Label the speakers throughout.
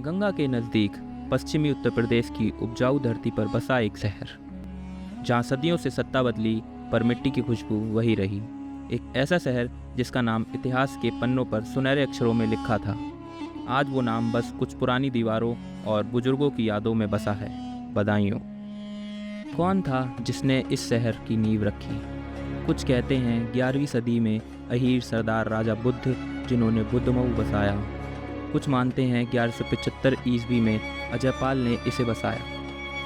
Speaker 1: गंगा के नज़दीक पश्चिमी उत्तर प्रदेश की उपजाऊ धरती पर बसा एक शहर, जहाँ सदियों से सत्ता बदली पर मिट्टी की खुशबू वही रही। एक ऐसा शहर जिसका नाम इतिहास के पन्नों पर सुनहरे अक्षरों में लिखा था। आज वो नाम बस कुछ पुरानी दीवारों और बुजुर्गों की यादों में बसा है, बदायूं। कौन था जिसने इस शहर की नींव रखी? कुछ कहते हैं 11वीं सदी में अहीर सरदार राजा बुद्ध, जिन्होंने बुद्धमऊ बसाया। कुछ मानते हैं 1175 ईस्वी में अजयपाल ने इसे बसाया,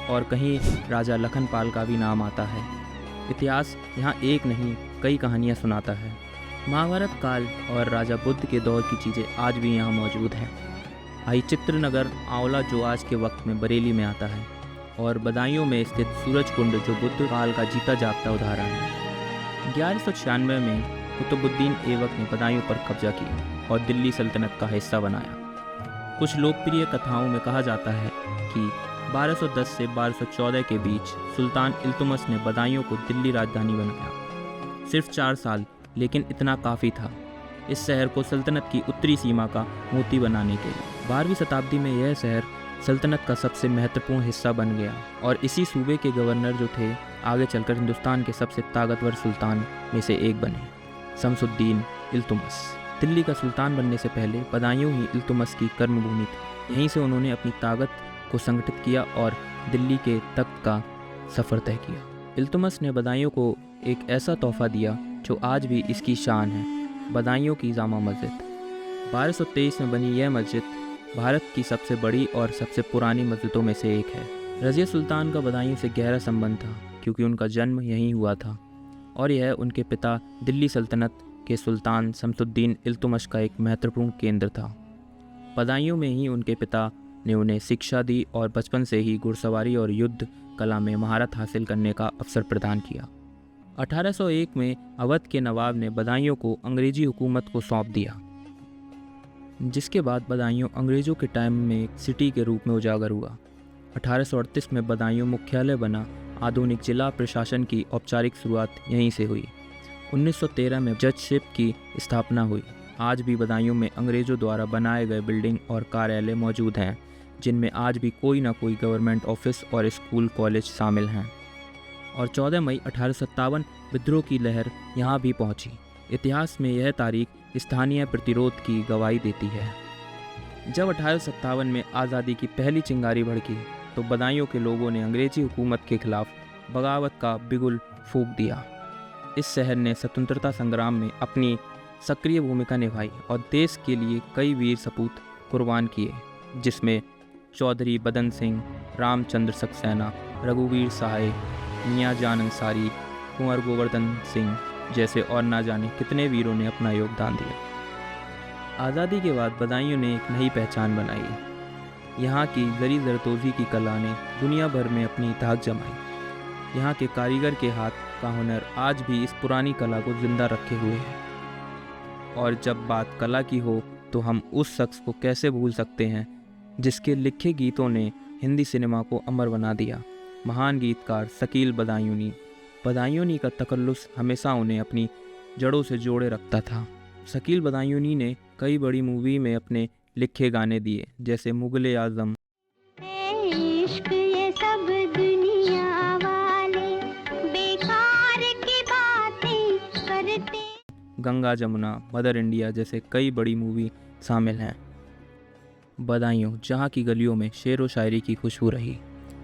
Speaker 1: और कहीं राजा लखनपाल का भी नाम आता है। इतिहास यहाँ एक नहीं कई कहानियाँ सुनाता है। महाभारत काल और राजा बुद्ध के दौर की चीज़ें आज भी यहाँ मौजूद हैं। आई चित्रनगर आंवला, जो आज के वक्त में बरेली में आता है, और बदायूं में स्थित सूरज कुंड, जो बुद्ध काल का जीता जागता उदाहरण है। 1196 में कुतुबुद्दीन ऐबक ने बदायूं पर कब्जा किया और दिल्ली सल्तनत का हिस्सा बनाया। कुछ लोकप्रिय कथाओं में कहा जाता है कि 1210 से 1214 के बीच सुल्तान इल्तुतमिश ने बदायूं को दिल्ली राजधानी बनाया। सिर्फ 4 साल, लेकिन इतना काफ़ी था इस शहर को सल्तनत की उत्तरी सीमा का मोती बनाने के लिए। 12वीं शताब्दी में यह शहर सल्तनत का सबसे महत्वपूर्ण हिस्सा बन गया, और इसी सूबे के गवर्नर जो थे आगे चलकर हिंदुस्तान के सबसे ताकतवर सुल्तान में से एक बने, शमसुद्दीन इल्तुतमिश। दिल्ली का सुल्तान बनने से पहले बदायूं ही इल्तुतमिश की कर्मभूमि थी। यहीं से उन्होंने अपनी ताकत को संगठित किया और दिल्ली के तख्त का सफ़र तय किया। इल्तुतमिश ने बदायूं को एक ऐसा तोहफा दिया जो आज भी इसकी शान है, बदायूं की जामा मस्जिद। 1223 में बनी यह मस्जिद भारत की सबसे बड़ी और सबसे पुरानी मस्जिदों में से एक है। रज़िया सुल्तान का बदायूं से गहरा संबंध था, क्योंकि उनका जन्म यहीं हुआ था, और यह उनके पिता दिल्ली सल्तनत के सुल्तान शमसुद्दीन इल्तुतमिश का एक महत्वपूर्ण केंद्र था। बदायूं में ही उनके पिता ने उन्हें शिक्षा दी और बचपन से ही घुड़सवारी और युद्ध कला में महारत हासिल करने का अवसर प्रदान किया। 1801 में अवध के नवाब ने बदायूं को अंग्रेजी हुकूमत को सौंप दिया, जिसके बाद बदायूं अंग्रेज़ों के टाइम में एक सिटी के रूप में उजागर हुआ। 1838 में बदायूं मुख्यालय बना। आधुनिक जिला प्रशासन की औपचारिक शुरुआत यहीं से हुई। 1913 में जजशिप की स्थापना हुई। आज भी बदायूं में अंग्रेज़ों द्वारा बनाए गए बिल्डिंग और कार्यालय मौजूद हैं, जिनमें आज भी कोई ना कोई गवर्नमेंट ऑफिस और स्कूल कॉलेज शामिल हैं। और 14 मई 1857 विद्रोह की लहर यहाँ भी पहुँची। इतिहास में यह तारीख स्थानीय प्रतिरोध की गवाही देती है। जब 1857 में आज़ादी की पहली चिंगारी भड़की, तो बदायूं के लोगों ने अंग्रेजी हुकूमत के खिलाफ बगावत का बिगुल फूंक दिया। इस शहर ने स्वतंत्रता संग्राम में अपनी सक्रिय भूमिका निभाई और देश के लिए कई वीर सपूत कुर्बान किए, जिसमें चौधरी बदन सिंह, रामचंद्र सक्सेना, रघुवीर सहाय, मियाँ जान अंसारी, कुंवर गोवर्धन सिंह जैसे और ना जाने कितने वीरों ने अपना योगदान दिया। आज़ादी के बाद बदायूं ने एक नई पहचान बनाई। यहाँ की जरी जरदोजी की कला ने दुनिया भर में अपनी धाक जमाई। यहाँ के कारीगर के हाथ का हुनर आज भी इस पुरानी कला को जिंदा रखे हुए है। और जब बात कला की हो, तो हम उस शख्स को कैसे भूल सकते हैं जिसके लिखे गीतों ने हिंदी सिनेमा को अमर बना दिया, महान गीतकार शकील बदायूनी। बदायूनी का तकल्लुस हमेशा उन्हें अपनी जड़ों से जोड़े रखता था। शकील बदायूनी ने कई बड़ी मूवी में अपने लिखे गाने दिए, जैसे मुगले आजम,
Speaker 2: इश्क ये सब दुनिया वाले बेकार की बातें करते,
Speaker 1: गंगा जमुना, मदर इंडिया जैसे कई बड़ी मूवी शामिल हैं। बदायूं जहाँ की गलियों में शेर व शायरी की खुशबू रही,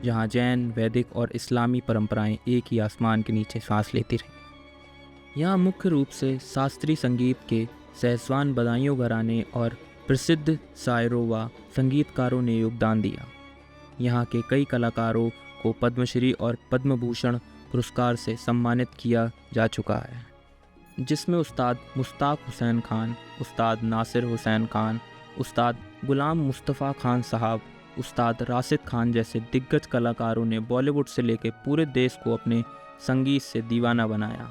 Speaker 1: जहाँ जैन, वैदिक और इस्लामी परंपराएं एक ही आसमान के नीचे सांस लेती रहीं। यहाँ मुख्य रूप से शास्त्रीय संगीत के सहसवान बदायूं घराने और प्रसिद्ध शायरों व संगीतकारों ने योगदान दिया। यहाँ के कई कलाकारों को पद्मश्री और पद्म भूषण पुरस्कार से सम्मानित किया जा चुका है, जिसमें उस्ताद मुश्ताक हुसैन खान, उस्ताद नासिर हुसैन खान, उस्ताद गुलाम मुस्तफ़ा खान साहब, उस्ताद राशिद खान जैसे दिग्गज कलाकारों ने बॉलीवुड से लेकर पूरे देश को अपने संगीत से दीवाना बनाया।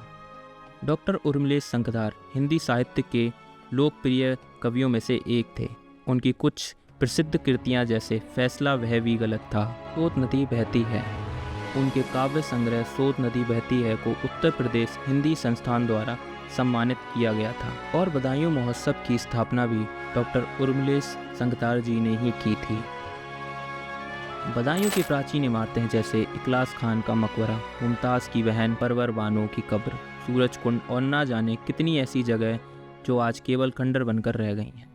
Speaker 1: डॉक्टर उर्मिलेश शंखधार हिंदी साहित्य के लोकप्रिय कवियों में से एक थे। उनकी कुछ प्रसिद्ध कृतियां जैसे फैसला वह भी गलत था, सोत नदी बहती है, उनके काव्य संग्रह सोत नदी बहती है को उत्तर प्रदेश हिंदी संस्थान द्वारा सम्मानित किया गया था। और बदायूं महोत्सव की स्थापना भी डॉक्टर उर्मिलेश संगतार जी ने ही की थी। बदायूं की प्राचीन इमारतें जैसे इखलास खान का मकबरा, मुमताज़ की बहन परवर बानो की कब्र, सूरज कुंड और ना जाने कितनी ऐसी जगह जो आज केवल खंडर बनकर रह गई हैं।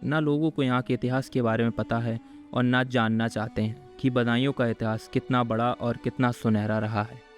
Speaker 1: ना लोगों को यहाँ के इतिहास के बारे में पता है और ना जानना चाहते हैं कि बदायूं का इतिहास कितना बड़ा और कितना सुनहरा रहा है।